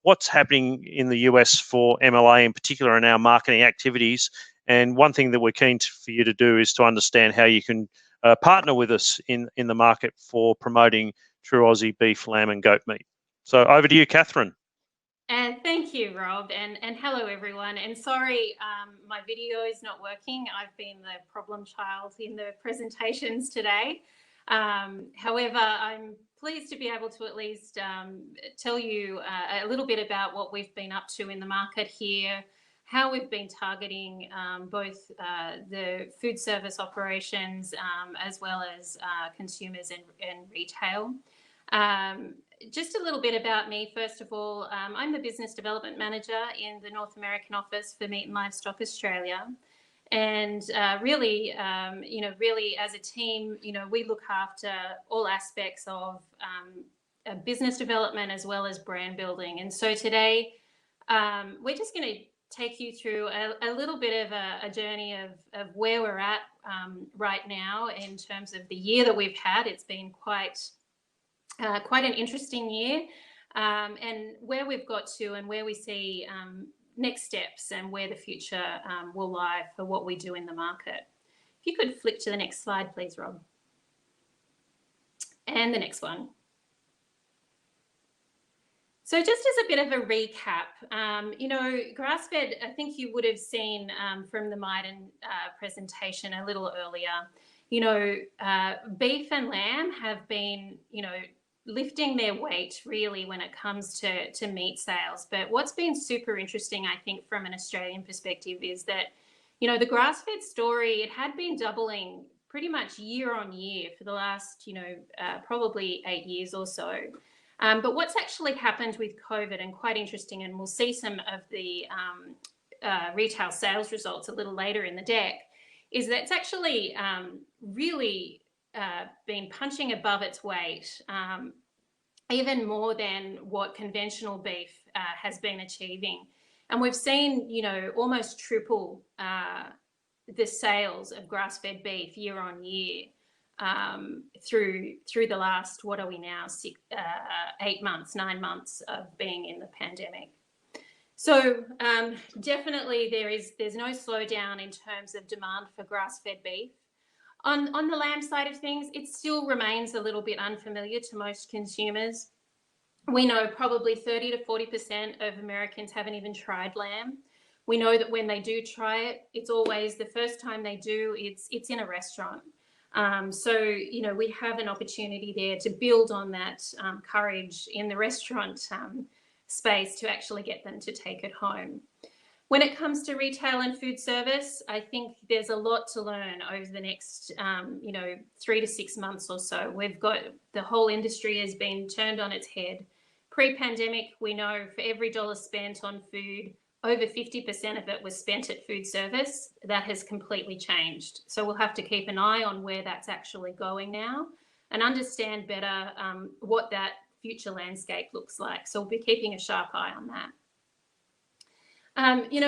what's happening in the US for MLA in particular in our marketing activities. And one thing that we're keen for you to do is to understand how you can partner with us in the market for promoting true Aussie beef, lamb and goat meat. So over to you, Catherine. And thank you, Rob, and hello everyone. And sorry, my video is not working. I've been the problem child in the presentations today. However, I'm pleased to be able to at least tell you a little bit about what we've been up to in the market here, how we've been targeting both the food service operations as well as consumers and retail. Just a little bit about me, first of all. I'm the Business Development Manager in the North American office for Meat and Livestock Australia. And really as a team, we look after all aspects of business development as well as brand building. And so today, we're just going to take you through a little bit of a journey of where we're at right now in terms of the year that we've had. It's been quite an interesting year, and where we've got to and where we see next steps and where the future will lie for what we do in the market. If you could flip to the next slide, please, Rob. And the next one. So just as a bit of a recap, grass-fed, I think you would have seen from the Maiden presentation a little earlier, beef and lamb have been, lifting their weight really when it comes to meat sales. But what's been super interesting, I think, from an Australian perspective is that, the grass-fed story, it had been doubling pretty much year on year for the last, probably 8 years or so. But what's actually happened with COVID, and quite interesting, and we'll see some of the retail sales results a little later in the deck, is that it's actually really been punching above its weight, even more than what conventional beef has been achieving. And we've seen, almost triple the sales of grass-fed beef year on year through the last, what are we now, 9 months of being in the pandemic. So definitely there's no slowdown in terms of demand for grass-fed beef. On the lamb side of things, it still remains a little bit unfamiliar to most consumers. We know probably 30 to 40% of Americans haven't even tried lamb. We know that when they do try it, it's always the first time they do, it's in a restaurant. So, we have an opportunity there to build on that courage in the restaurant space to actually get them to take it home. When it comes to retail and food service, I think there's a lot to learn over the next, 3 to 6 months or so. We've got the whole industry has been turned on its head. Pre-pandemic, we know for every dollar spent on food, over 50% of it was spent at food service. That has completely changed. So we'll have to keep an eye on where that's actually going now and understand better what that future landscape looks like. So we'll be keeping a sharp eye on that.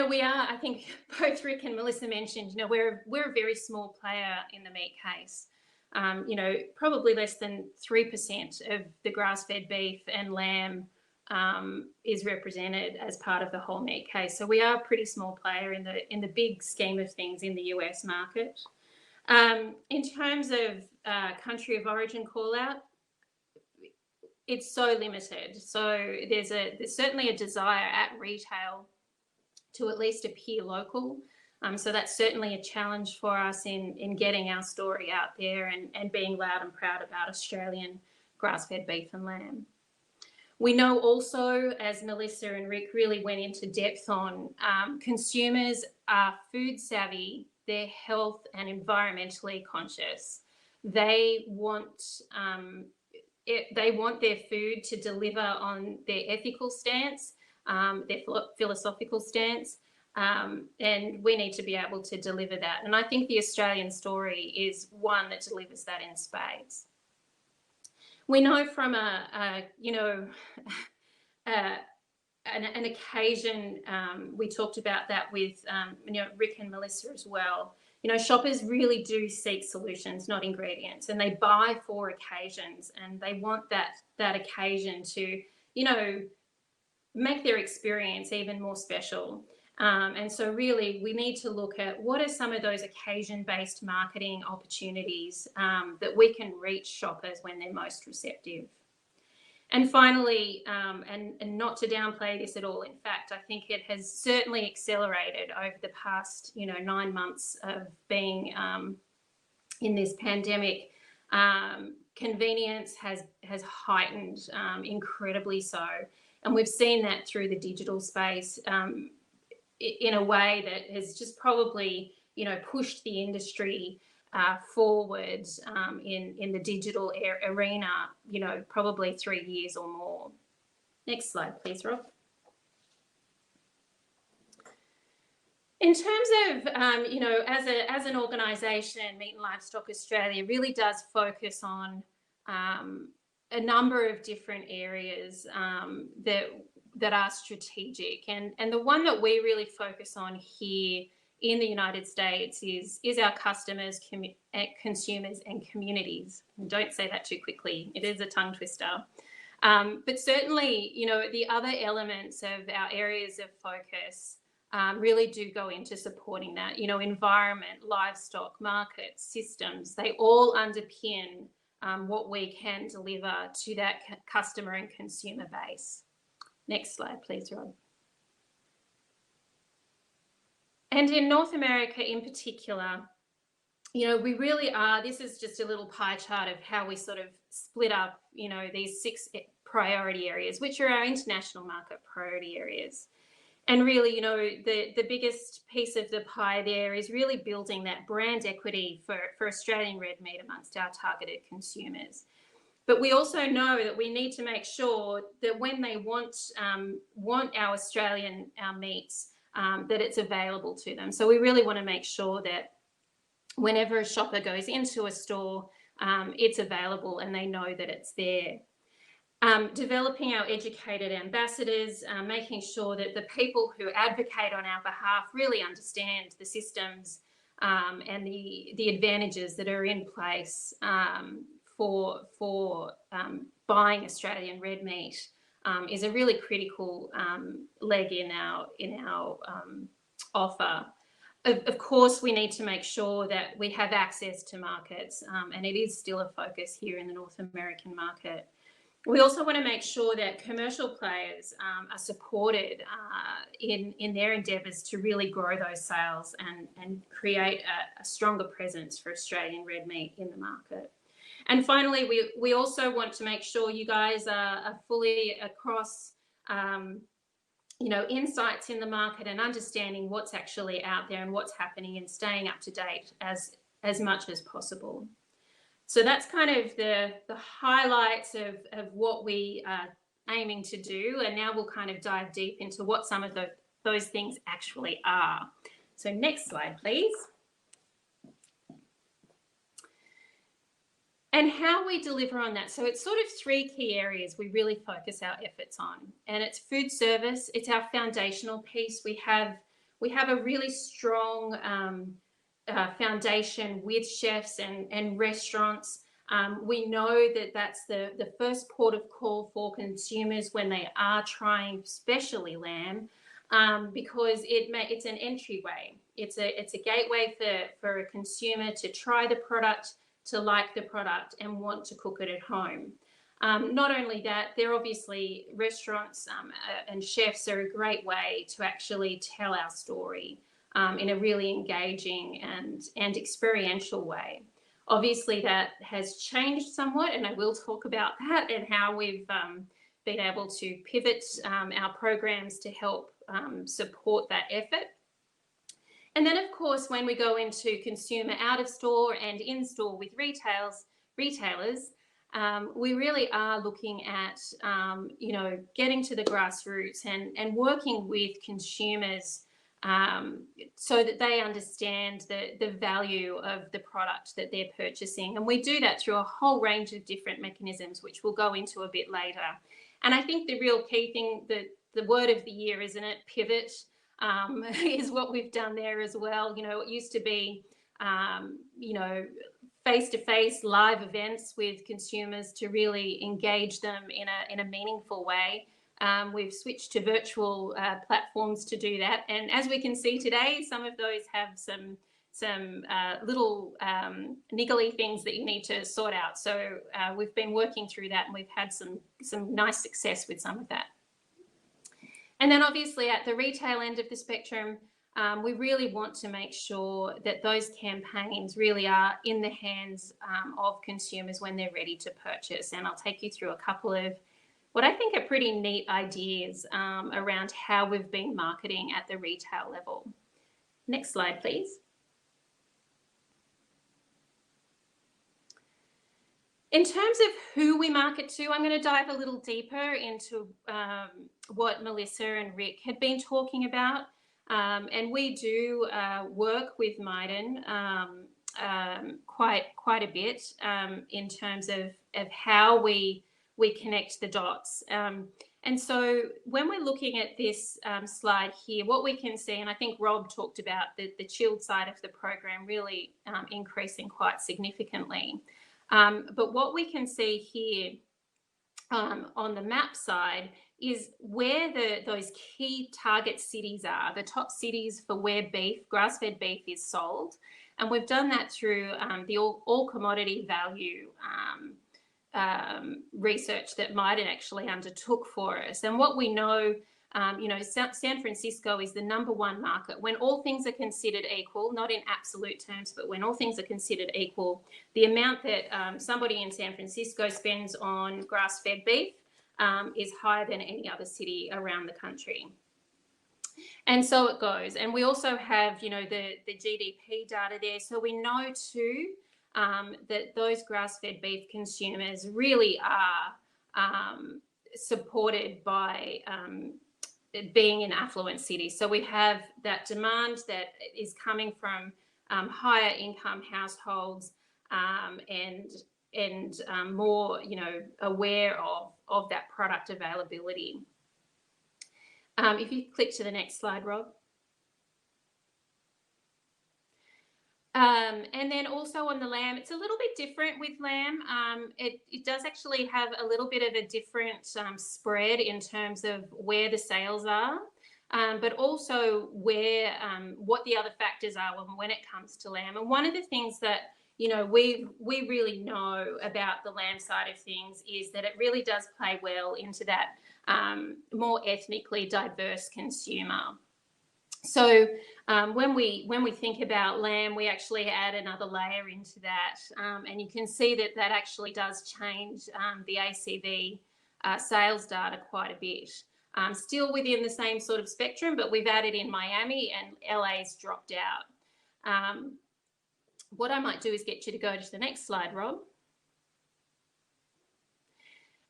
We are, I think both Rick and Melissa mentioned, we're a very small player in the meat case. Probably less than 3% of the grass-fed beef and lamb is represented as part of the whole meat case. So we are a pretty small player in the big scheme of things in the US market. In terms of country of origin call out, it's so limited. So there's certainly a desire at retail to at least appear local. So that's certainly a challenge for us in getting our story out there and being loud and proud about Australian grass-fed beef and lamb. We know also, as Melissa and Rick really went into depth on, consumers are food savvy, they're health and environmentally conscious. They want their food to deliver on their ethical stance, their philosophical stance, and we need to be able to deliver that. And I think the Australian story is one that delivers that in spades. We know from an occasion, we talked about that with Rick and Melissa as well. Shoppers really do seek solutions, not ingredients, and they buy for occasions, and they want that occasion to, make their experience even more special. And so really we need to look at what are some of those occasion-based marketing opportunities that we can reach shoppers when they're most receptive. And finally, and not to downplay this at all, in fact, I think it has certainly accelerated over the past 9 months of being in this pandemic. Convenience has heightened incredibly so, and we've seen that through the digital space in a way that has just probably pushed the industry forward in the digital arena, probably 3 years or more. Next slide, please, Rob. In terms of, as an organisation, Meat and Livestock Australia really does focus on a number of different areas that are strategic, and the one that we really focus on here in the United States is our customers, consumers, and communities. And don't say that too quickly; it is a tongue twister. But certainly, the other elements of our areas of focus really do go into supporting that. Environment, livestock, markets, systems, they all underpin what we can deliver to that customer and consumer base. Next slide, please, Rob. And in North America in particular, we really are, this is just a little pie chart of how we sort of split up, these 6 priority areas, which are our international market priority areas. And really, the biggest piece of the pie there is really building that brand equity for Australian red meat amongst our targeted consumers. But we also know that we need to make sure that when they want our Australian meats, that it's available to them. So we really want to make sure that whenever a shopper goes into a store, it's available and they know that it's there. Developing our educated ambassadors, making sure that the people who advocate on our behalf really understand the systems and the advantages that are in place for buying Australian red meat is a really critical leg in our offer. Of course, we need to make sure that we have access to markets, and it is still a focus here in the North American market. We also want to make sure that commercial players are supported in their endeavours to really grow those sales and create a stronger presence for Australian red meat in the market. And finally, we also want to make sure you guys are fully across, insights in the market and understanding what's actually out there and what's happening and staying up to date as much as possible. So that's kind of the highlights of what we are aiming to do. And now we'll kind of dive deep into what some of those things actually are. So next slide, please. And how we deliver on that. So it's sort of 3 key areas we really focus our efforts on. And it's food service. It's our foundational piece. We have a really strong foundation with chefs and restaurants. We know that that's the first port of call for consumers when they are trying, especially lamb, because it's an entryway. It's a gateway for a consumer to try the product, to like the product and want to cook it at home. Not only that, they're obviously restaurants and chefs are a great way to actually tell our story in a really engaging and experiential way. Obviously, that has changed somewhat, and I will talk about that and how we've been able to pivot our programs to help support that effort. And then, of course, when we go into consumer out of store and in store with retailers, we really are looking at, getting to the grassroots and working with consumers so that they understand the value of the product that they're purchasing. And we do that through a whole range of different mechanisms, which we'll go into a bit later. And I think the real key thing, the word of the year, isn't it? Pivot. Is what we've done there as well. It used to be, face-to-face live events with consumers to really engage them in a meaningful way. We've switched to virtual platforms to do that. And as we can see today, some of those have some little niggly things that you need to sort out. So we've been working through that, and we've had some nice success with some of that. And then obviously at the retail end of the spectrum, we really want to make sure that those campaigns really are in the hands of consumers when they're ready to purchase. And I'll take you through a couple of what I think are pretty neat ideas around how we've been marketing at the retail level. Next slide, please. In terms of who we market to, I'm going to dive a little deeper into what Melissa and Rick had been talking about. And we do work with Miden quite a bit in terms of how we connect the dots. And so when we're looking at this slide here, what we can see, and I think Rob talked about the chilled side of the program really increasing quite significantly. But what we can see here on the map side is where those key target cities are, the top cities for where grass-fed beef is sold. And we've done that through the all commodity value research that Miden actually undertook for us. And what we know, San Francisco is the #1 market. When all things are considered equal, not in absolute terms, but when all things are considered equal, the amount that somebody in San Francisco spends on grass-fed beef is higher than any other city around the country. And so it goes. And we also have, the GDP data there. So we know too that those grass-fed beef consumers really are supported by being in affluent cities. So we have that demand that is coming from higher income households and more, aware of that product availability. If you click to the next slide, Rob. And then also on the lamb, it's a little bit different with lamb. It does actually have a little bit of a different spread in terms of where the sales are, but also where what the other factors are when it comes to lamb. And one of the things that we really know about the lamb side of things is that it really does play well into that more ethnically diverse consumer. So when we think about lamb, we actually add another layer into that, and you can see that actually does change the ACV sales data quite a bit. Still within the same sort of spectrum, but we've added in Miami and LA's dropped out. What I might do is get you to go to the next slide, Rob.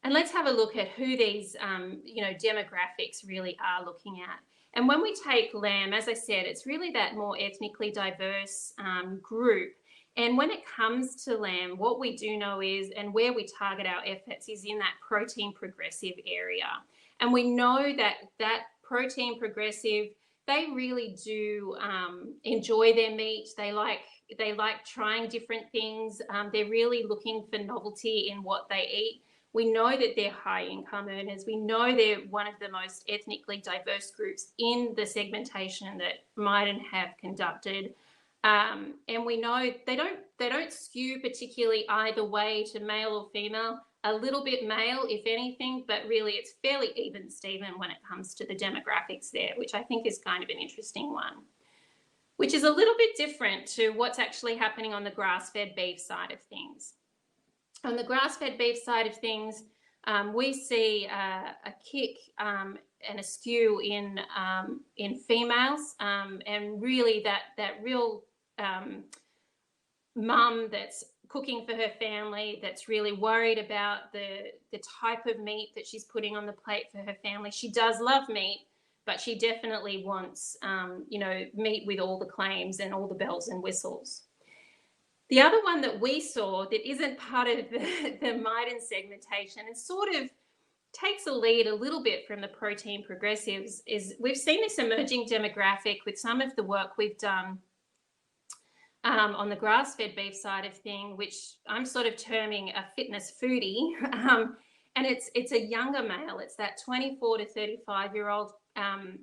And let's have a look at who these demographics really are looking at. And when we take lamb, as I said, it's really that more ethnically diverse group. And when it comes to lamb, what we do know is, and where we target our efforts is in that protein progressive area. And we know that protein progressive, they really do enjoy their meat. They like trying different things. They're really looking for novelty in what they eat. We know that they're high income earners. We know they're one of the most ethnically diverse groups in the segmentation that Miden have conducted. And we know they don't skew particularly either way to male or female, a little bit male, if anything, but really it's fairly even Steven when it comes to the demographics there, which I think is kind of an interesting one, which is a little bit different to what's actually happening on the grass-fed beef side of things. On the grass-fed beef side of things, we see a kick and a skew in females, and really that real mum that's cooking for her family, that's really worried about the type of meat that she's putting on the plate for her family. She does love meat, but she definitely wants meat with all the claims and all the bells and whistles. The other one that we saw that isn't part of the Miden segmentation and sort of takes a lead a little bit from the protein progressives is we've seen this emerging demographic with some of the work we've done on the grass-fed beef side of thing, which I'm sort of terming a fitness foodie. and it's a younger male. It's that 24 to 35-year-old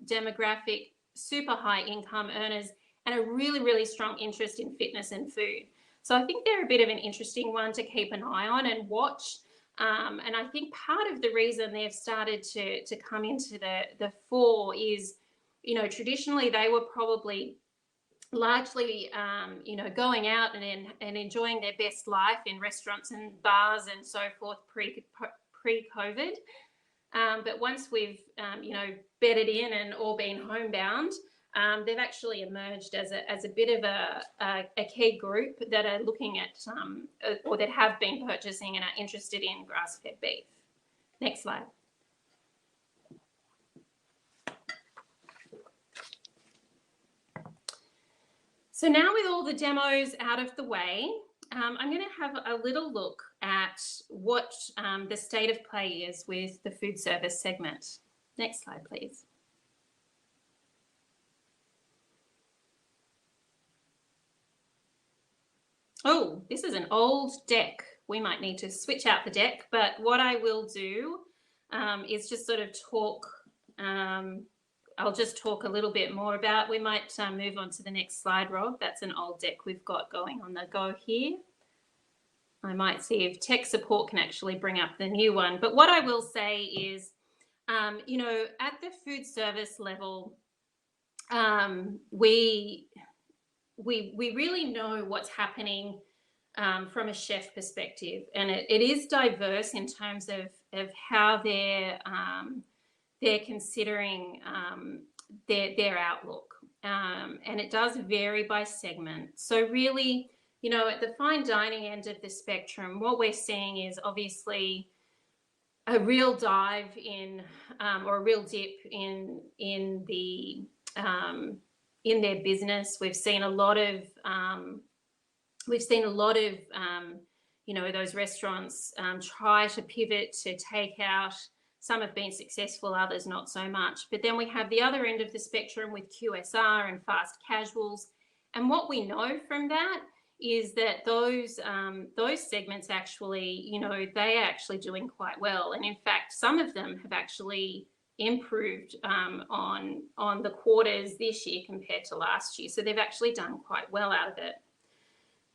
demographic, super high income earners, and a really, really strong interest in fitness and food. So I think they're a bit of an interesting one to keep an eye on and watch. And I think part of the reason they've started to come into the fore is, you know, traditionally they were probably largely, you know, going out and enjoying their best life in restaurants and bars and so forth pre-COVID. But once we've, you know, bedded in and all been homebound, they've actually emerged as a bit of a key group that are looking at, or that have been purchasing and are interested in grass-fed beef. Next slide. So now with all the demos out of the way, I'm going to have a little look at what the state of play is with the food service segment. Next slide, please. Oh, this is an old deck. We might need to switch out the deck, but what I will do is just sort of talk, I'll just talk a little bit more about, we might move on to the next slide, Rob. That's an old deck we've got going on the go here. I might see if tech support can actually bring up the new one. But what I will say is, you know, at the food service level, we really know what's happening from a chef perspective, and it is diverse in terms of how they're considering their outlook, and it does vary by segment. So really, you know, at the fine dining end of the spectrum, what we're seeing is obviously a real dive in, or a real dip in their business. We've seen a lot of, you know, those restaurants try to pivot to takeout. Some have been successful, others not so much. But then we have the other end of the spectrum with QSR and fast casuals. And what we know from that is that those segments actually, you know, they are actually doing quite well. And in fact, some of them have actually improved on the quarters this year compared to last year. So they've actually done quite well out of it.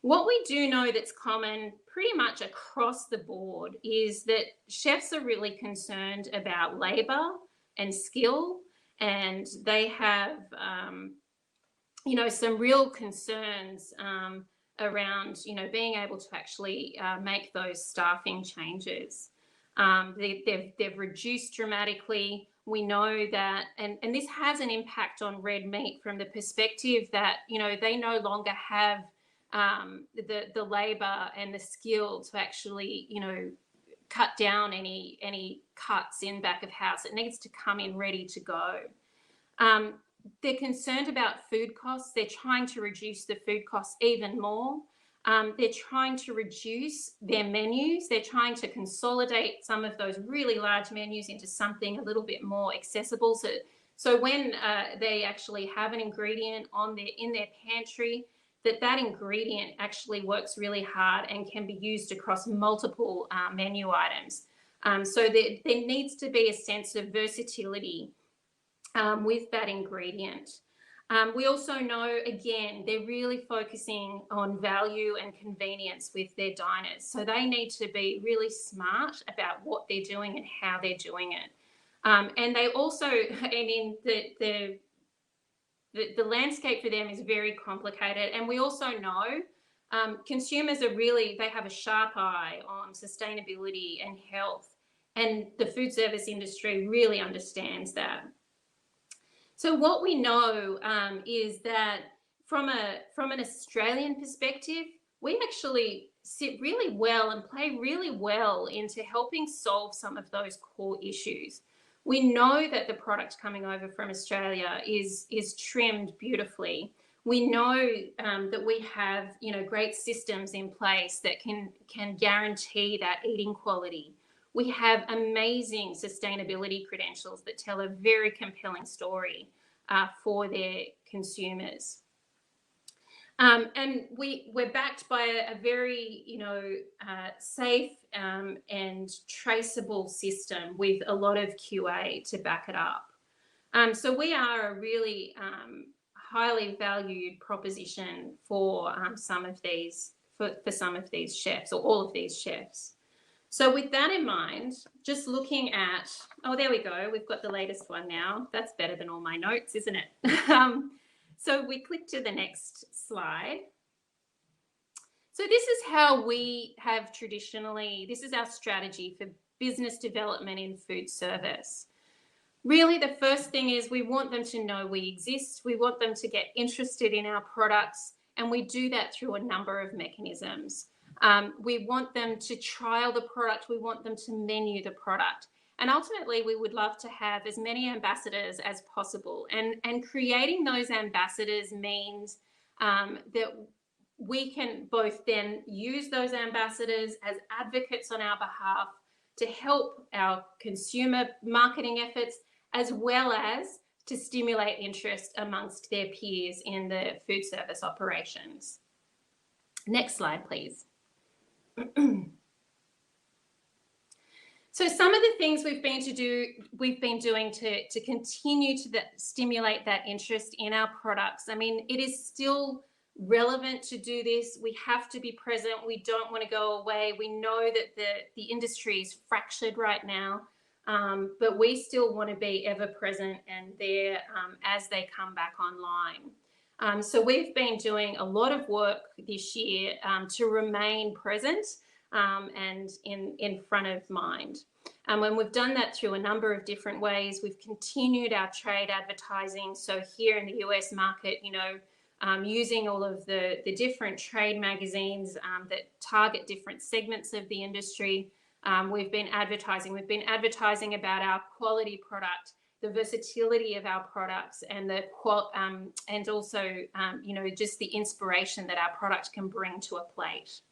What we do know that's common pretty much across the board is that chefs are really concerned about labour and skill, and they have, you know, some real concerns around, you know, being able to actually make those staffing changes. They've reduced dramatically. We know that, and this has an impact on red meat from the perspective that, you know, they no longer have the labour and the skill to actually, you know, cut down any cuts in back of house. It needs to come in ready to go. They're concerned about food costs. They're trying to reduce the food costs even more. They're trying to reduce their menus. They're trying to consolidate some of those really large menus into something a little bit more accessible. So when they actually have an ingredient in their pantry, that ingredient actually works really hard and can be used across multiple menu items. So there needs to be a sense of versatility with that ingredient. We also know, again, they're really focusing on value and convenience with their diners. So they need to be really smart about what they're doing and how they're doing it. And they also, I mean, the landscape for them is very complicated. And we also know consumers are really, they have a sharp eye on sustainability and health. And the food service industry really understands that. So what we know is that from an Australian perspective, we actually sit really well and play really well into helping solve some of those core issues. We know that the product coming over from Australia is trimmed beautifully. We know that we have, you know, great systems in place that can guarantee that eating quality. We have amazing sustainability credentials that tell a very compelling story for their consumers. And we're backed by a very, safe and traceable system with a lot of QA to back it up. So we are a really highly valued proposition for some of these chefs, or all of these chefs. So with that in mind, just looking at, oh, there we go. We've got the latest one now. That's better than all my notes, isn't it? So we click to the next slide. So this is how we have traditionally, this is our strategy for business development in food service. Really, the first thing is we want them to know we exist. We want them to get interested in our products, and we do that through a number of mechanisms. We want them to trial the product. We want them to menu the product. And ultimately, we would love to have as many ambassadors as possible. And creating those ambassadors means that we can both then use those ambassadors as advocates on our behalf to help our consumer marketing efforts, as well as to stimulate interest amongst their peers in the food service operations. Next slide, please. So some of the things we've been doing to continue to stimulate that interest in our products. I mean, it is still relevant to do this. We have to be present. We don't want to go away. We know that the industry is fractured right now, but we still want to be ever present and there as they come back online. So we've been doing a lot of work this year to remain present and in front of mind. And we've done that through a number of different ways. We've continued our trade advertising. So here in the US market, using all of the different trade magazines that target different segments of the industry. We've been advertising about our quality product, the versatility of our products, and and also just the inspiration that our product can bring to a plate.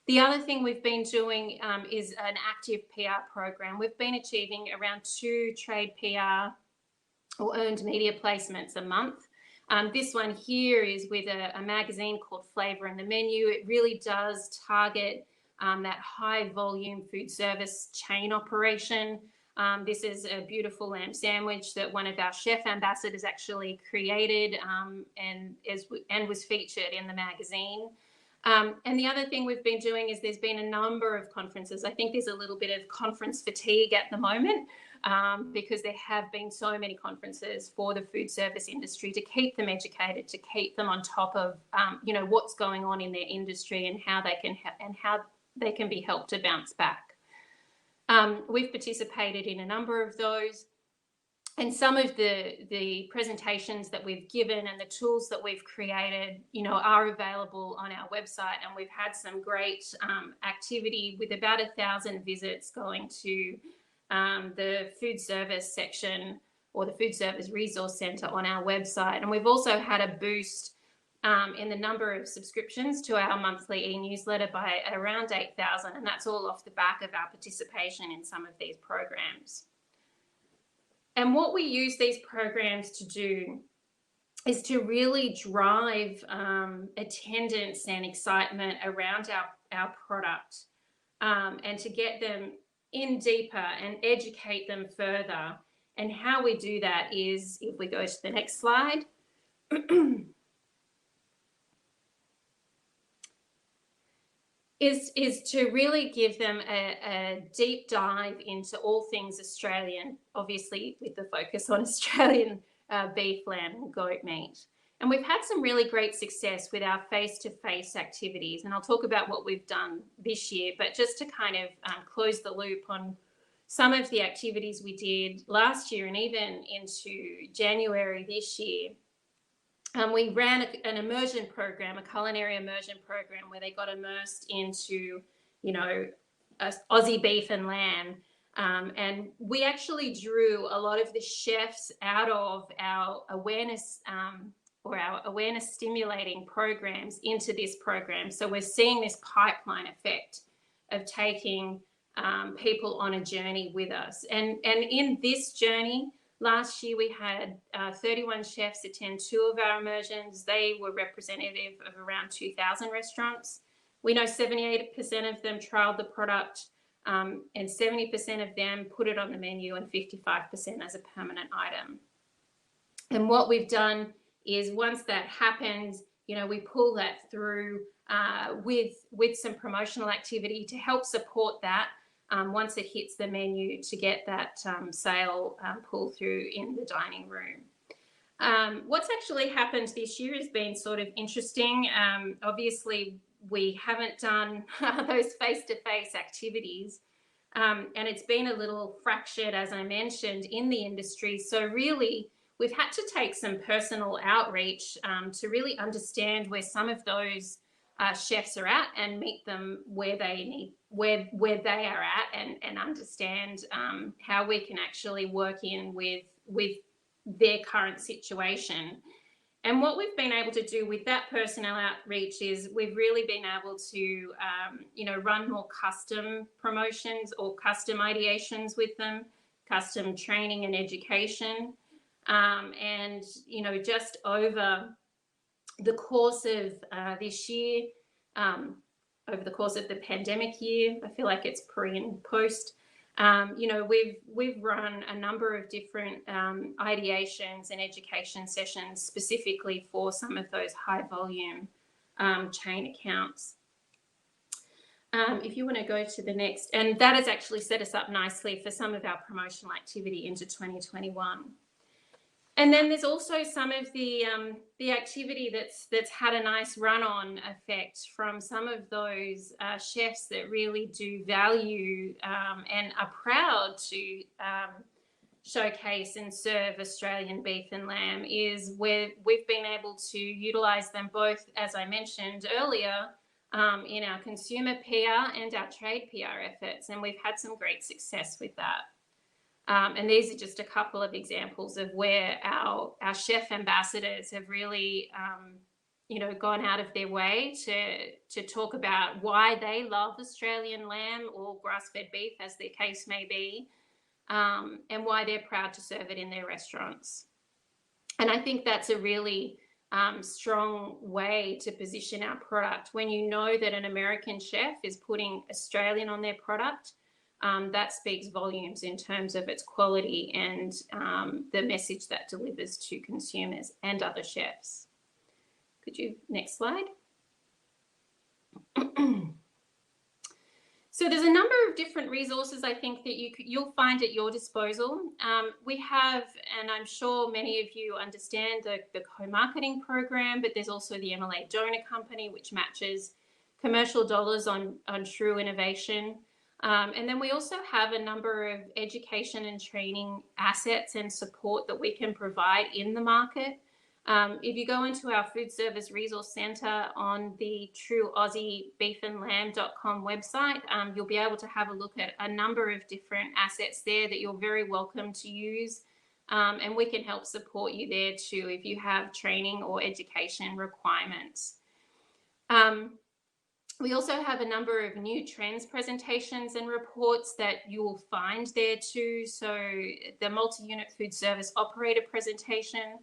The other thing we've been doing is an active PR program. We've been achieving around 2 trade PR or earned media placements a month. This one here is with a magazine called Flavor and the Menu. It really does target that high volume food service chain operation. This is a beautiful lamb sandwich that one of our chef ambassadors actually created and was featured in the magazine. And the other thing we've been doing is there's been a number of conferences. I think there's a little bit of conference fatigue at the moment because there have been so many conferences for the food service industry to keep them educated, to keep them on top of what's going on in their industry and how they can be helped to bounce back. We've participated in a number of those. And some of the presentations that we've given and the tools that we've created, are available on our website. And we've had some great activity with about 1,000 visits going to the food service section or the food service resource center on our website. And we've also had a boost in the number of subscriptions to our monthly e-newsletter by around 8,000. And that's all off the back of our participation in some of these programs. And what we use these programs to do is to really drive attendance and excitement around our product and to get them in deeper and educate them further. And how we do that is, if we go to the next slide, is to really give them a deep dive into all things Australian, obviously with the focus on Australian beef, lamb, and goat meat. And we've had some really great success with our face-to-face activities. And I'll talk about what we've done this year, but just to kind of close the loop on some of the activities we did last year and even into January this year. We ran an immersion program, a culinary immersion program, where they got immersed into, Aussie beef and lamb. And we actually drew a lot of the chefs out of our awareness or our awareness stimulating programs into this program. So we're seeing this pipeline effect of taking people on a journey with us. And in this journey, Last year, we had 31 chefs attend 2 of our immersions. They were representative of around 2,000 restaurants. We know 78% of them trialed the product, and 70% of them put it on the menu, and 55% as a permanent item. And what we've done is, once that happens, we pull that through with some promotional activity to help support that once it hits the menu, to get that sale pull through in the dining room. What's actually happened this year has been sort of interesting. Obviously, we haven't done those face-to-face activities, and it's been a little fractured, as I mentioned, in the industry. So really, we've had to take some personal outreach to really understand where some of those chefs are at, and meet them where they are at, and understand how we can actually work in with their current situation. And what we've been able to do with that personal outreach is, we've really been able to run more custom promotions or custom ideations with them, custom training and education, and just over the course of this year, over the course of the pandemic year, I feel like it's pre and post, we've run a number of different ideations and education sessions specifically for some of those high volume chain accounts. If you want to go to the next, and that has actually set us up nicely for some of our promotional activity into 2021. And then there's also some of the activity that's had a nice run-on effect from some of those chefs that really do value and are proud to showcase and serve Australian beef and lamb, is where we've been able to utilise them both, as I mentioned earlier, in our consumer PR and our trade PR efforts, and we've had some great success with that. And these are just a couple of examples of where our chef ambassadors have really, gone out of their way to talk about why they love Australian lamb or grass-fed beef, as the case may be, and why they're proud to serve it in their restaurants. And I think that's a really strong way to position our product. When you know that an American chef is putting Australian on their product, that speaks volumes in terms of its quality and the message that delivers to consumers and other chefs. Could you, next slide? So there's a number of different resources I think that you'll find at your disposal. We have, and I'm sure many of you understand, the co-marketing program, but there's also the MLA donor company, which matches commercial dollars on true innovation. And then we also have a number of education and training assets and support that we can provide in the market. If you go into our Food Service Resource Centre on the trueaussiebeefandlamb.com website, you'll be able to have a look at a number of different assets there that you're very welcome to use. And we can help support you there too if you have training or education requirements. We also have a number of new trends presentations and reports that you will find there too. So the multi-unit food service operator presentation.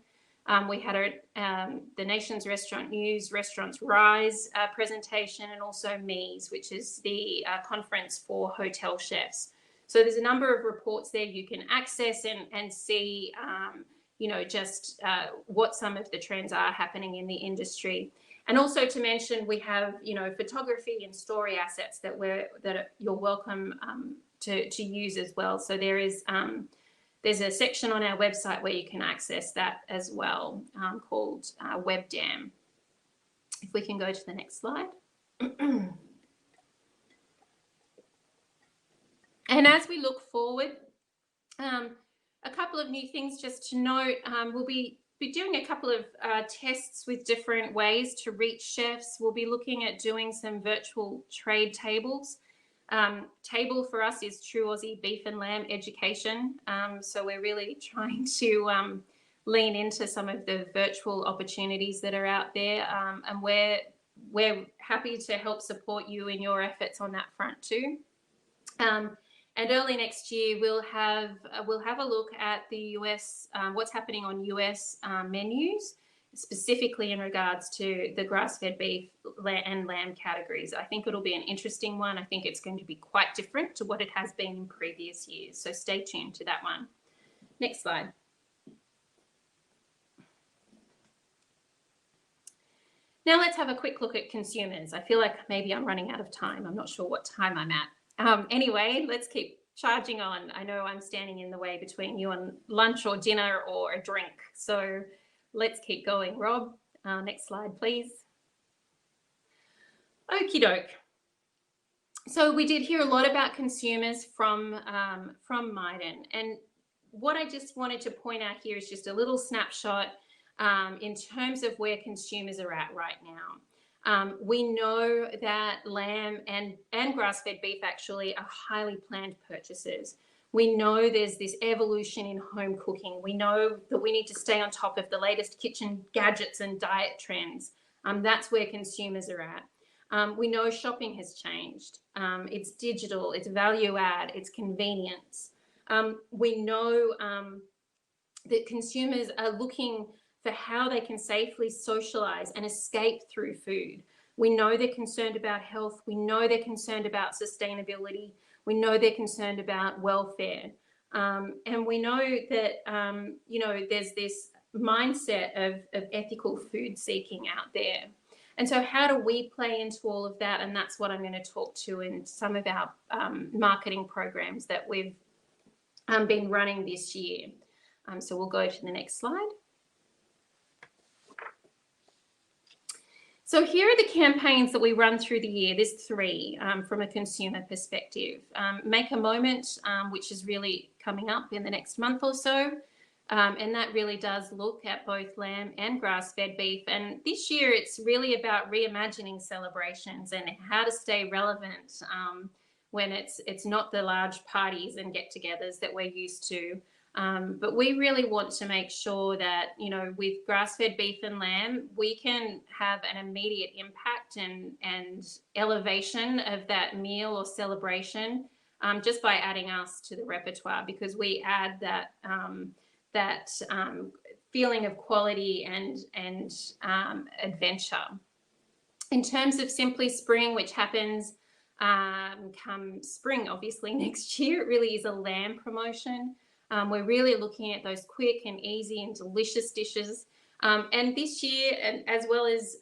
We had the Nation's Restaurant News Restaurants Rise presentation, and also MEES, which is the conference for hotel chefs. So there's a number of reports there you can access and see, just what some of the trends are happening in the industry. And also to mention, we have, photography and story assets that you're welcome to use as well. So there's a section on our website where you can access that as well, called WebDam. If we can go to the next slide. And as we look forward, a couple of new things just to note. We'll be doing a couple of tests with different ways to reach chefs. We'll be looking at doing some virtual trade tables. Table for us is True Aussie Beef and Lamb Education. So we're really trying to lean into some of the virtual opportunities that are out there. And we're happy to help support you in your efforts on that front too. And early next year, we'll have a look at the US, what's happening on US menus, specifically in regards to the grass-fed beef and lamb categories. I think it'll be an interesting one. I think it's going to be quite different to what it has been in previous years. So stay tuned to that one. Next slide. Now let's have a quick look at consumers. I feel like maybe I'm running out of time. I'm not sure what time I'm at. Anyway, let's keep charging on. I know I'm standing in the way between you and lunch or dinner or a drink. So let's keep going. Rob, next slide, please. Okie doke. So we did hear a lot about consumers from Maiden. And what I just wanted to point out here is just a little snapshot in terms of where consumers are at right now. We know that lamb and grass-fed beef actually are highly planned purchases. We know there's this evolution in home cooking. We know that we need to stay on top of the latest kitchen gadgets and diet trends. That's where consumers are at. We know shopping has changed. It's digital, it's value add, it's convenience. We know that consumers are looking for how they can safely socialize and escape through food. We know they're concerned about health. We know they're concerned about sustainability. We know they're concerned about welfare. And we know that, you know, there's this mindset of ethical food seeking out there. And so how do we play into all of that? And that's what I'm going to talk to in some of our marketing programs that we've been running this year. So we'll go to the next slide. So here are the campaigns that we run through the year. There's 3 from a consumer perspective. Make a Moment, which is really coming up in the next month or so. And that really does look at both lamb and grass-fed beef. And this year, it's really about reimagining celebrations and how to stay relevant when it's not the large parties and get-togethers that we're used to. But we really want to make sure that, you know, with grass-fed beef and lamb, we can have an immediate impact and elevation of that meal or celebration just by adding us to the repertoire, because we add that feeling of quality and adventure. In terms of Simply Spring, which happens come spring, obviously next year, it really is a lamb promotion. We're really looking at those quick and easy and delicious dishes. And this year, and as well as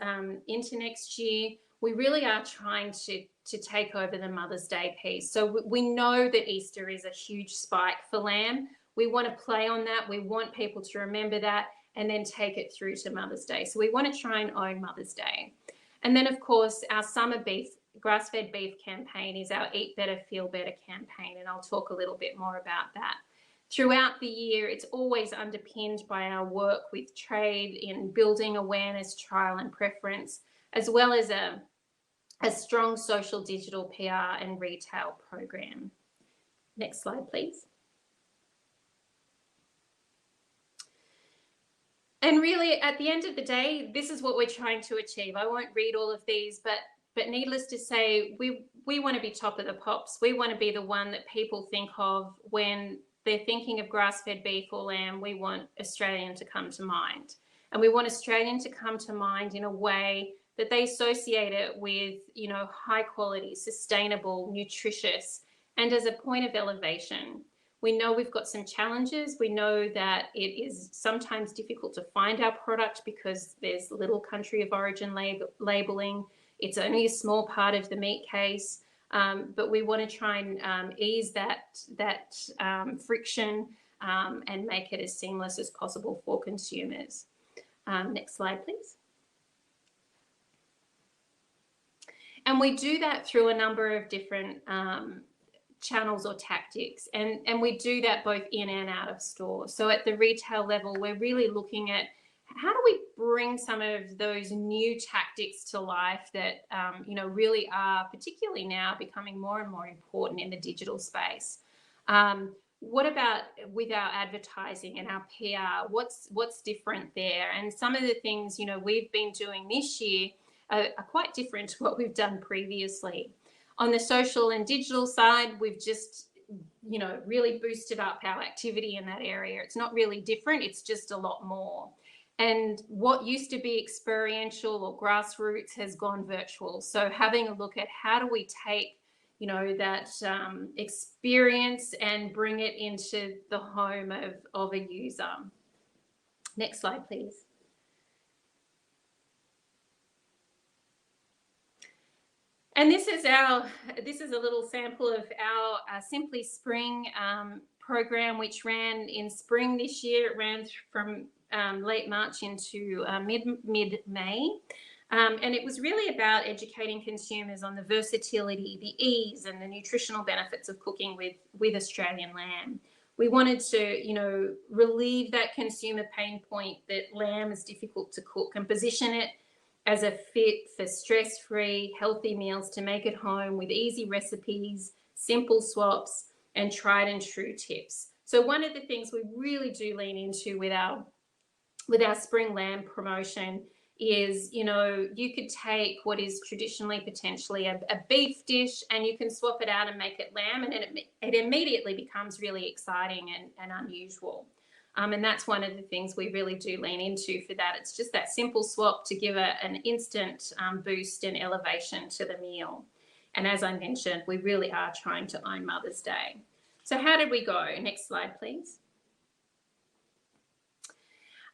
into next year, we really are trying to take over the Mother's Day piece. So we know that Easter is a huge spike for lamb. We want to play on that. We want people to remember that and then take it through to Mother's Day. So we want to try and own Mother's Day. And then, of course, our summer beef, grass-fed beef campaign is our Eat Better, Feel Better campaign. And I'll talk a little bit more about that. Throughout the year, it's always underpinned by our work with trade in building awareness, trial and preference, as well as a strong social digital PR and retail program. Next slide, please. And really, at the end of the day, this is what we're trying to achieve. I won't read all of these, but needless to say, we want to be top of the pops. We want to be the one that people think of when they're thinking of grass-fed beef or lamb. We want Australian to come to mind. And we want Australian to come to mind in a way that they associate it with, you know, high quality, sustainable, nutritious, and as a point of elevation. We know we've got some challenges. We know that it is sometimes difficult to find our product because there's little country of origin labeling. It's only a small part of the meat case. But we want to try and ease that friction and make it as seamless as possible for consumers. Next slide, please. And we do that through a number of different channels or tactics, and we do that both in and out of store. So at the retail level, we're really looking at how do we bring some of those new tactics to life that, you know, really are, particularly now, becoming more and more important in the digital space. What about with our advertising and our PR? What's different there? And some of the things, you know, we've been doing this year are quite different to what we've done previously. On the social and digital side, we've just you know, really boosted up our activity in that area. It's not really different, it's just a lot more. And what used to be experiential or grassroots has gone virtual. So having a look at how do we take, you know, that experience and bring it into the home of a user. Next slide, please. And this is a little sample of our Simply Spring program, which ran in spring this year. It ran from late March into mid-May. And it was really about educating consumers on the versatility, the ease, and the nutritional benefits of cooking with Australian lamb. We wanted to, you know, relieve that consumer pain point that lamb is difficult to cook and position it as a fit for stress-free, healthy meals to make at home with easy recipes, simple swaps, and tried and true tips. So one of the things we really do lean into with our spring lamb promotion is, you know, you could take what is traditionally potentially a beef dish and you can swap it out and make it lamb, and it immediately becomes really exciting and unusual. And that's one of the things we really do lean into for that. It's just that simple swap to give an instant boost and elevation to the meal. And as I mentioned, we really are trying to own Mother's Day. So how did we go? Next slide, please.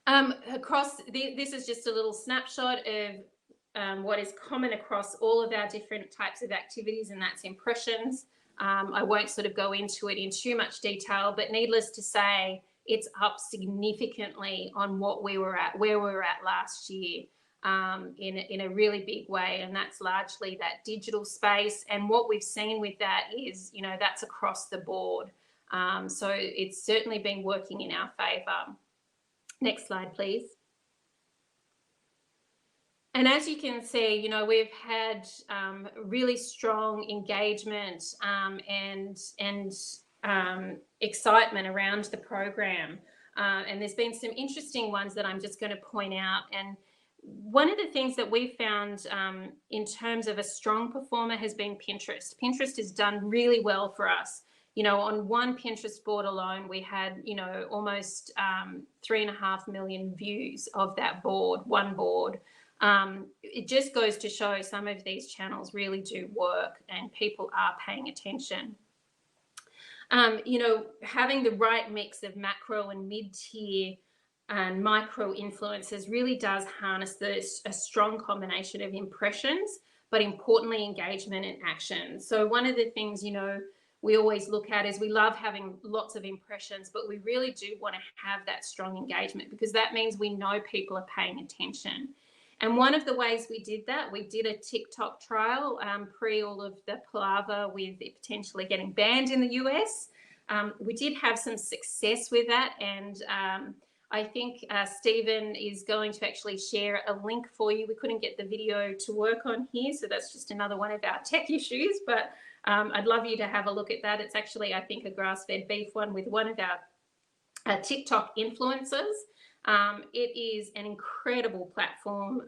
This is just a little snapshot of what is common across all of our different types of activities, and that's impressions. I won't sort of go into it in too much detail, but needless to say, it's up significantly on what where we were at last year, in a really big way, and that's largely that digital space. And what we've seen with that is, you know, that's across the board. So it's certainly been working in our favour. Next slide, please. And as you can see, you know, we've had really strong engagement and excitement around the program. And there's been some interesting ones that I'm just going to point out. And one of the things that we found in terms of a strong performer has been Pinterest. Pinterest has done really well for us. You know, on one Pinterest board alone, we had, you know, almost 3.5 million views of that board, one board. It just goes to show some of these channels really do work and people are paying attention. You know, having the right mix of macro and mid-tier and micro influencers really does harness a strong combination of impressions, but importantly, engagement and action. So one of the things, you know, we always look at is we love having lots of impressions, but we really do want to have that strong engagement because that means we know people are paying attention. And one of the ways we did that, we did a TikTok trial pre all of the palaver with it potentially getting banned in the US. We did have some success with that, and I think Stephen is going to actually share a link for you. We couldn't get the video to work on here, so that's just another one of our tech issues, but I'd love you to have a look at that. It's actually, I think, a grass-fed beef one with one of our TikTok influencers. It is an incredible platform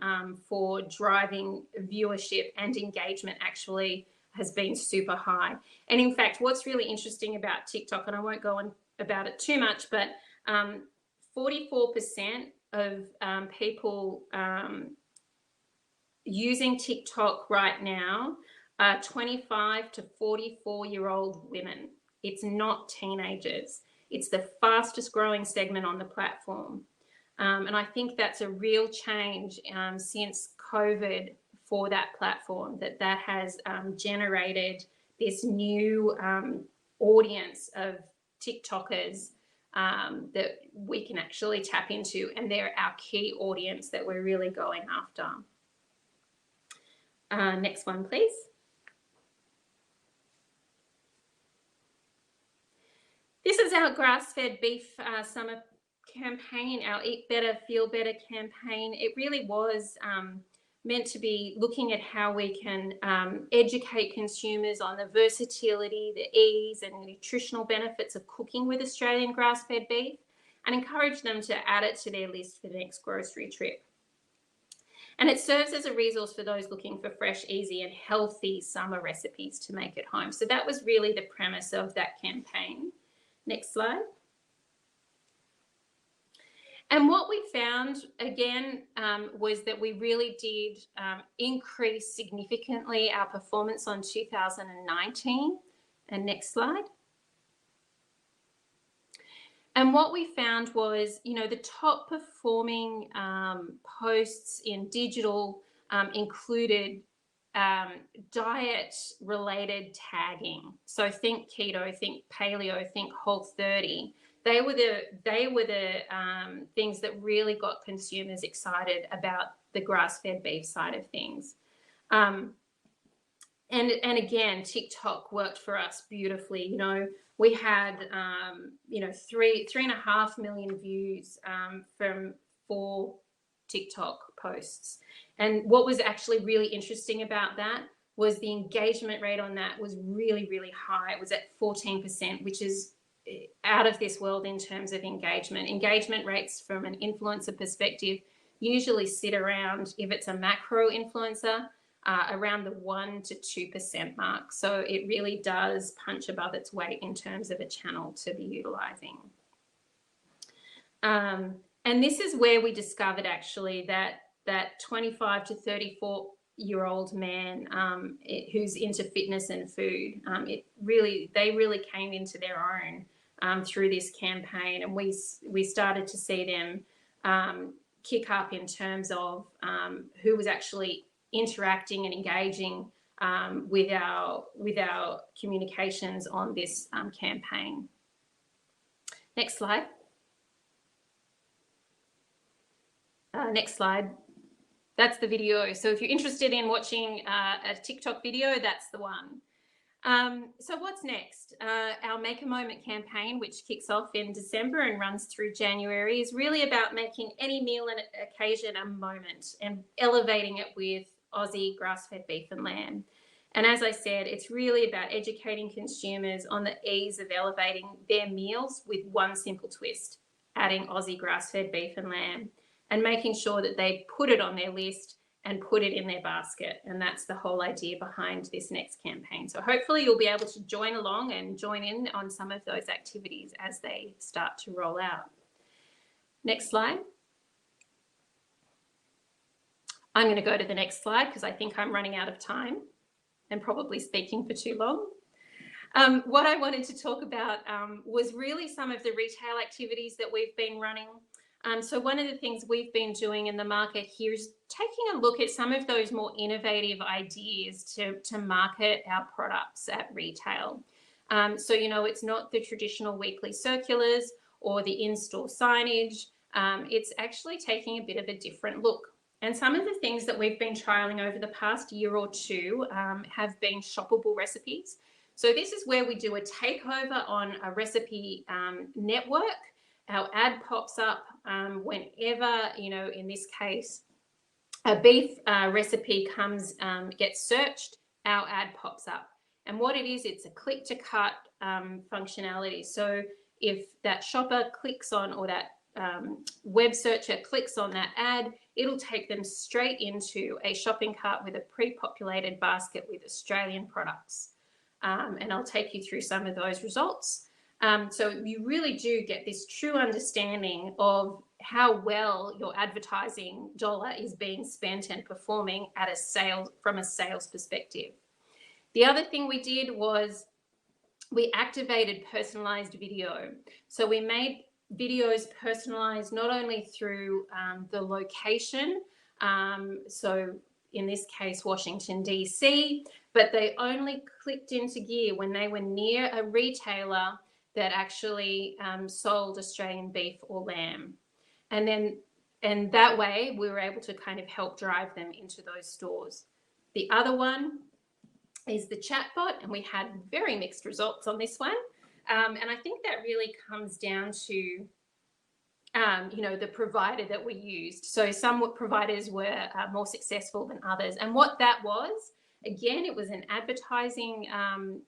for driving viewership, and engagement actually has been super high. And in fact, what's really interesting about TikTok, and I won't go on about it too much, but 44% of people using TikTok right now are 25 to 44-year-old women. It's not teenagers. It's the fastest growing segment on the platform. And I think that's a real change since COVID for that platform, that has generated this new audience of TikTokers that we can actually tap into, and they're our key audience that we're really going after. Next one, please. This is our grass-fed beef summer campaign, our Eat Better, Feel Better campaign. It really was meant to be looking at how we can educate consumers on the versatility, the ease and nutritional benefits of cooking with Australian grass-fed beef, and encourage them to add it to their list for the next grocery trip. And it serves as a resource for those looking for fresh, easy, and healthy summer recipes to make at home. So that was really the premise of that campaign. Next slide. And what we found, again, was that we really did increase significantly our performance on 2019. And next slide. And what we found was, you know, the top performing posts in digital included diet-related tagging. So think keto, think paleo, think Whole30. They were the things that really got consumers excited about the grass-fed beef side of things. And again, TikTok worked for us beautifully. You know, we had you know, 3.5 million views from 4 TikTok posts. And what was actually really interesting about that was the engagement rate on that was really, really high. It was at 14%, which is out of this world in terms of engagement. Engagement rates from an influencer perspective usually sit around, if it's a macro influencer, around the 1 to 2% mark. So it really does punch above its weight in terms of a channel to be utilizing. And this is where we discovered actually that 25 to 34-year-old man who's into fitness and food, they really came into their own through this campaign, and we started to see them kick up in terms of who was actually interacting and engaging with our communications on this campaign. Next slide. Next slide. That's the video. So if you're interested in watching a TikTok video, that's the one. So what's next? Our Make a Moment campaign, which kicks off in December and runs through January, is really about making any meal and occasion a moment and elevating it with Aussie grass-fed beef and lamb. And as I said, it's really about educating consumers on the ease of elevating their meals with one simple twist, adding Aussie grass-fed beef and lamb, and making sure that they put it on their list and put it in their basket. And that's the whole idea behind this next campaign. So hopefully you'll be able to join along and join in on some of those activities as they start to roll out. Next slide. I'm going to go to the next slide because I think I'm running out of time and probably speaking for too long. What I wanted to talk about was really some of the retail activities that we've been running. So one of the things we've been doing in the market here is taking a look at some of those more innovative ideas to market our products at retail. So, you know, it's not the traditional weekly circulars or the in-store signage. It's actually taking a bit of a different look. And some of the things that we've been trialing over the past year or two have been shoppable recipes. So this is where we do a takeover on a recipe network. Our ad pops up whenever, you know, in this case, a beef recipe gets searched, our ad pops up. And what it is, it's a click to cut functionality. So if that shopper clicks on, or that web searcher clicks on that ad, it'll take them straight into a shopping cart with a pre-populated basket with Australian products. And I'll take you through some of those results. So you really do get this true understanding of how well your advertising dollar is being spent and performing at from a sales perspective. The other thing we did was we activated personalized video. So we made videos personalized not only through the location, so in this case, Washington, DC, but they only clicked into gear when they were near a retailer that actually sold Australian beef or lamb. And that way we were able to kind of help drive them into those stores. The other one is the chatbot, and we had very mixed results on this one. And I think that really comes down to, you know, the provider that we used. So some providers were more successful than others. And what that was, again, it was an advertising,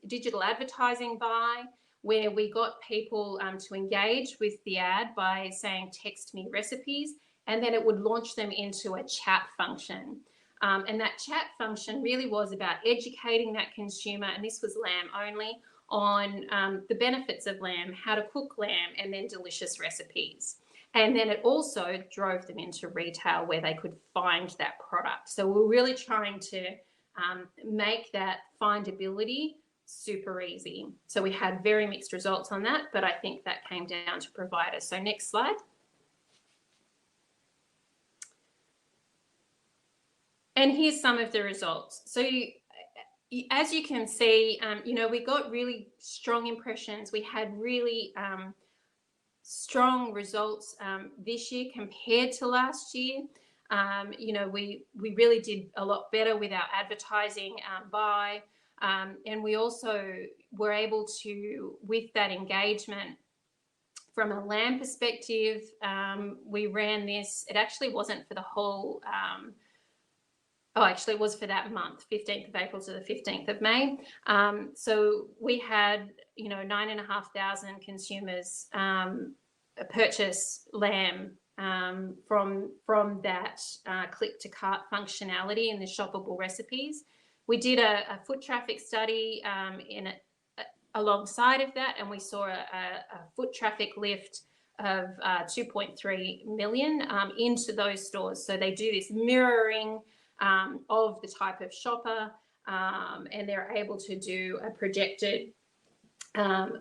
digital advertising buy, where we got people to engage with the ad by saying, text me recipes. and then it would launch them into a chat function. And that chat function really was about educating that consumer, and this was lamb only, on the benefits of lamb, how to cook lamb, and then delicious recipes. And then it also drove them into retail where they could find that product. So we're really trying to make that findability super easy. So we had very mixed results on that, but I think that came down to providers. So next slide. And here's some of the results. So as you can see, we got really strong impressions. We had really strong results this year compared to last year. We really did a lot better with our advertising buy. And we also were able to, with that engagement, from a lamb perspective, we ran this. It actually wasn't for the whole it was for that month, 15th of April to the 15th of May. So we had, 9,500 consumers purchase lamb from that click to cart functionality in the shoppable recipes. We did a foot traffic study alongside of that, and we saw a foot traffic lift of 2.3 million into those stores. So they do this mirroring of the type of shopper, and they're able to do a projected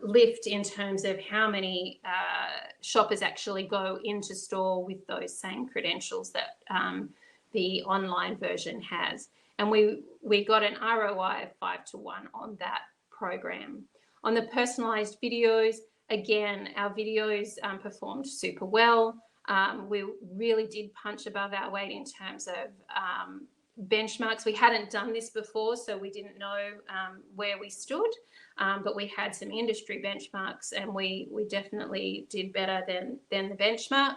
lift in terms of how many shoppers actually go into store with those same credentials that the online version has. And we got an ROI of 5 to 1 on that program. On the personalized videos, again, our videos performed super well. We really did punch above our weight in terms of benchmarks. We hadn't done this before, so we didn't know where we stood, but we had some industry benchmarks, and we definitely did better than the benchmark,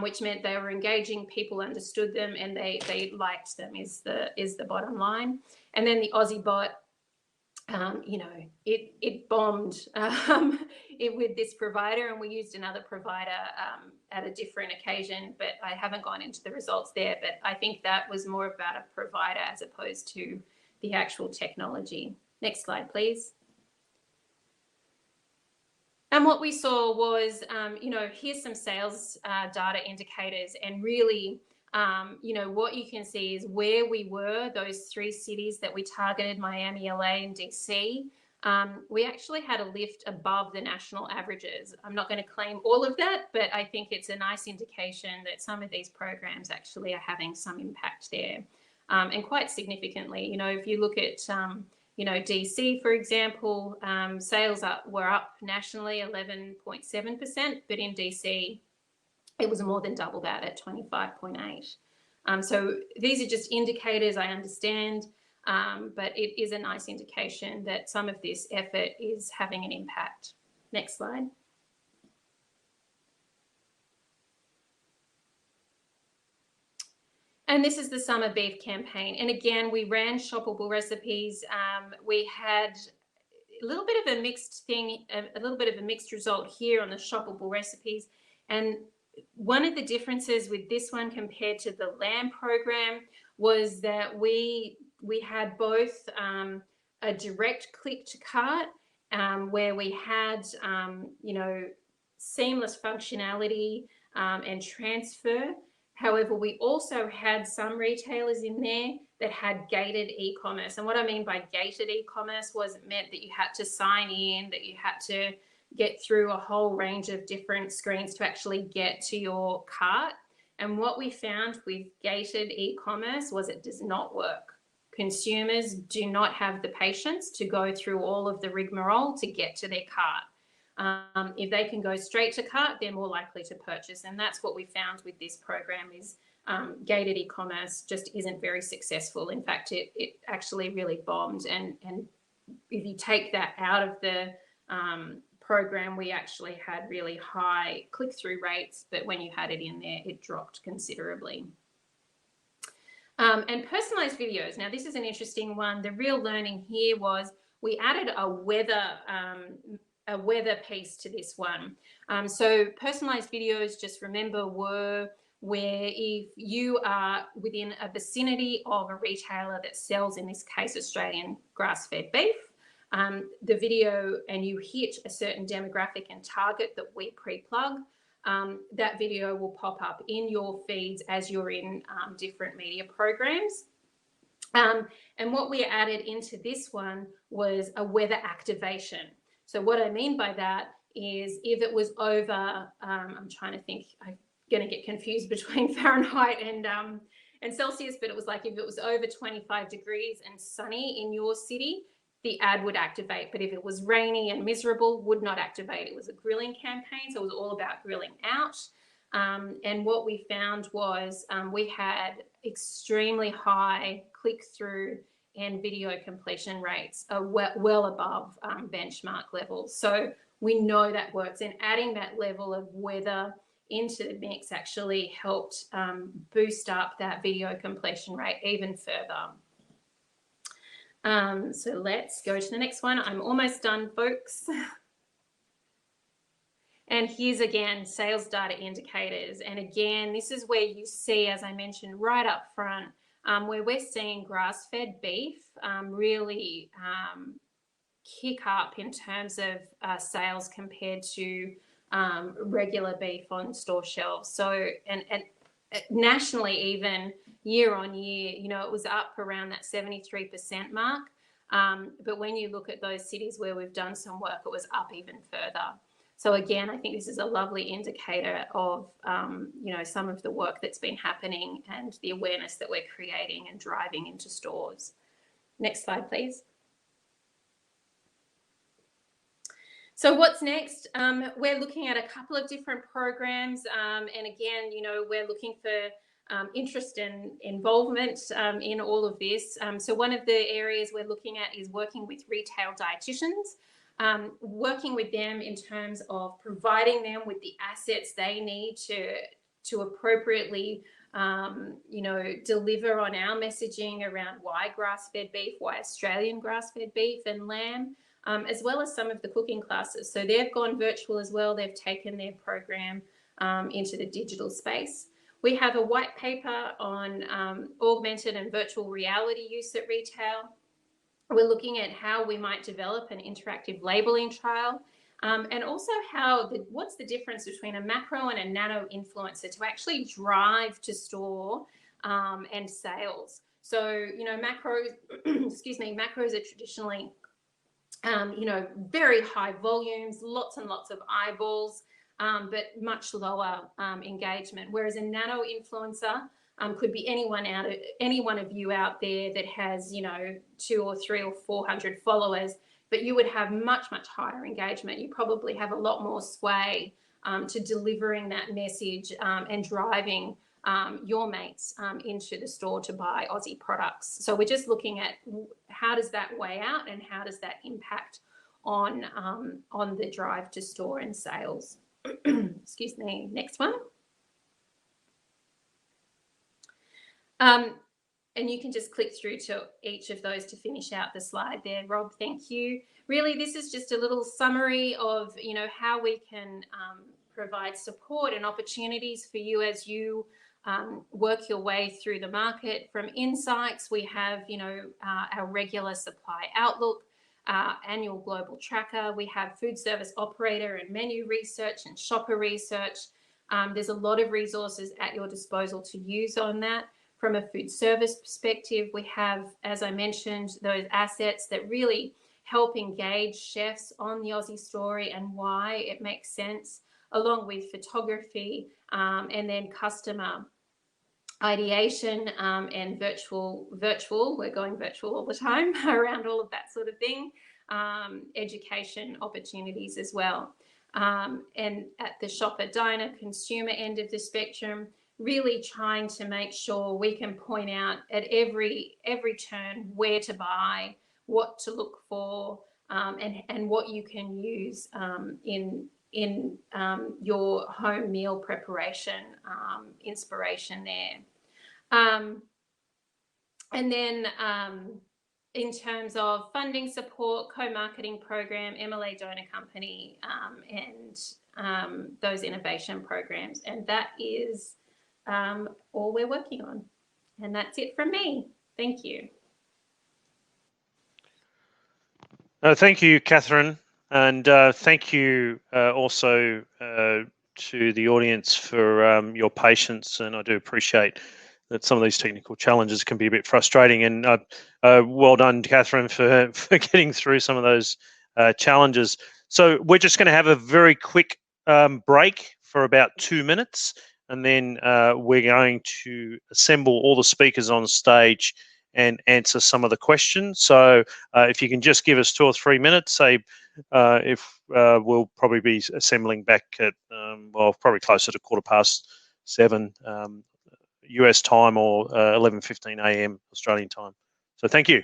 which meant they were engaging, people understood them, and they liked them is the bottom line. And then the Aussie bot, it bombed with this provider, and we used another provider at a different occasion, but I haven't gone into the results there. But I think that was more about a provider as opposed to the actual technology. Next slide, please. And what we saw was, here's some sales data indicators, and really, what you can see is where we were, those 3 cities that we targeted, Miami, LA, and DC. We actually had a lift above the national averages. I'm not going to claim all of that, but I think it's a nice indication that some of these programs actually are having some impact there, and quite significantly. If you look at, DC, for example, sales were up nationally 11.7%, but in DC, it was more than double that at 25.8. So these are just indicators, I understand, but it is a nice indication that some of this effort is having an impact. Next slide. And this is the summer beef campaign. And again, we ran shoppable recipes. We had a little bit of a mixed thing, a little bit of a mixed result here on the shoppable recipes. And one of the differences with this one compared to the lamb program was that we had both a direct click to cart where we had seamless functionality and transfer. However, we also had some retailers in there that had gated e-commerce. And what I mean by gated e-commerce was it meant that you had to sign in, that you had to get through a whole range of different screens to actually get to your cart. And what we found with gated e-commerce was it does not work. Consumers do not have the patience to go through all of the rigmarole to get to their cart. If they can go straight to cart, they're more likely to purchase. And that's what we found with this program is gated e-commerce just isn't very successful. In fact, it actually really bombed. And if you take that out of the program, we actually had really high click-through rates, but when you had it in there, it dropped considerably. And personalized videos. Now, this is an interesting one. The real learning here was we added a weather piece to this one. So personalized videos, just remember, were where if you are within a vicinity of a retailer that sells, in this case, Australian grass-fed beef, the video, and you hit a certain demographic and target that we pre-plug, that video will pop up in your feeds as you're in different media programs. And what we added into this one was a weather activation. So what I mean by that is if it was over, I'm trying to think, I'm going to get confused between Fahrenheit and Celsius, but it was like if it was over 25 degrees and sunny in your city, the ad would activate. But if it was rainy and miserable, would not activate. It was a grilling campaign, so it was all about grilling out. And what we found was we had extremely high click-through and video completion rates, well above benchmark levels. So we know that works, and adding that level of weather into the mix actually helped boost up that video completion rate even further. So let's go to the next one. I'm almost done, folks. And here's again, sales data indicators. And again, this is where you see, as I mentioned right up front, where we're seeing grass-fed beef really kick up in terms of sales compared to regular beef on store shelves. So, and nationally, even year on year, you know, it was up around that 73% mark. But when you look at those cities where we've done some work, it was up even further. So again, I think this is a lovely indicator of, you know, some of the work that's been happening and the awareness that we're creating and driving into stores. Next slide, please. So what's next? We're looking at a couple of different programs. And again, you know, we're looking for interest and involvement in all of this. So one of the areas we're looking at is working with retail dietitians. Working with them in terms of providing them with the assets they need to appropriately, you know, deliver on our messaging around why grass-fed beef, why Australian grass-fed beef and lamb, as well as some of the cooking classes. So they've gone virtual as well. They've taken their program into the digital space. We have a white paper on augmented and virtual reality use at retail. We're looking at how we might develop an interactive labeling trial, and also what's the difference between a macro and a nano influencer to actually drive to store and sales. So, you know, macros, excuse me, macros are traditionally, you know, very high volumes, lots and lots of eyeballs, but much lower engagement. Whereas a nano influencer could be any one of you out there that has, you know, 200 or 300 or 400 followers, but you would have much, much higher engagement. You probably have a lot more sway to delivering that message and driving your mates into the store to buy Aussie products. So we're just looking at how does that weigh out and how does that impact on the drive to store and sales. Excuse me, next one. And you can just click through to each of those to finish out the slide there, Rob. Thank you. Really, this is just a little summary of, you know, how we can provide support and opportunities for you as you work your way through the market. From insights, we have, you know, our regular supply outlook, annual global tracker. We have food service operator and menu research and shopper research. There's a lot of resources at your disposal to use on that. From a food service perspective, we have, as I mentioned, those assets that really help engage chefs on the Aussie story and why it makes sense, along with photography and then customer ideation and virtual. We're going virtual all the time around all of that sort of thing. Education opportunities as well. And at the shopper, diner, consumer end of the spectrum, really trying to make sure we can point out at every turn where to buy, what to look for, and what you can use in your home meal preparation inspiration there. And then in terms of funding support, co-marketing program, MLA donor company, and those innovation programs. And that is or we're working on. And that's it from me. Thank you. Thank you, Catherine, and thank you also to the audience for your patience, and I do appreciate that some of these technical challenges can be a bit frustrating, and well done, Catherine, for getting through some of those challenges. So we're just going to have a very quick break for about 2 minutes, and then we're going to assemble all the speakers on stage and answer some of the questions. So if you can just give us 2 or 3 minutes, say if we'll probably be assembling back at, well, probably closer to 7:15 US time or 11:15 AM Australian time. So thank you.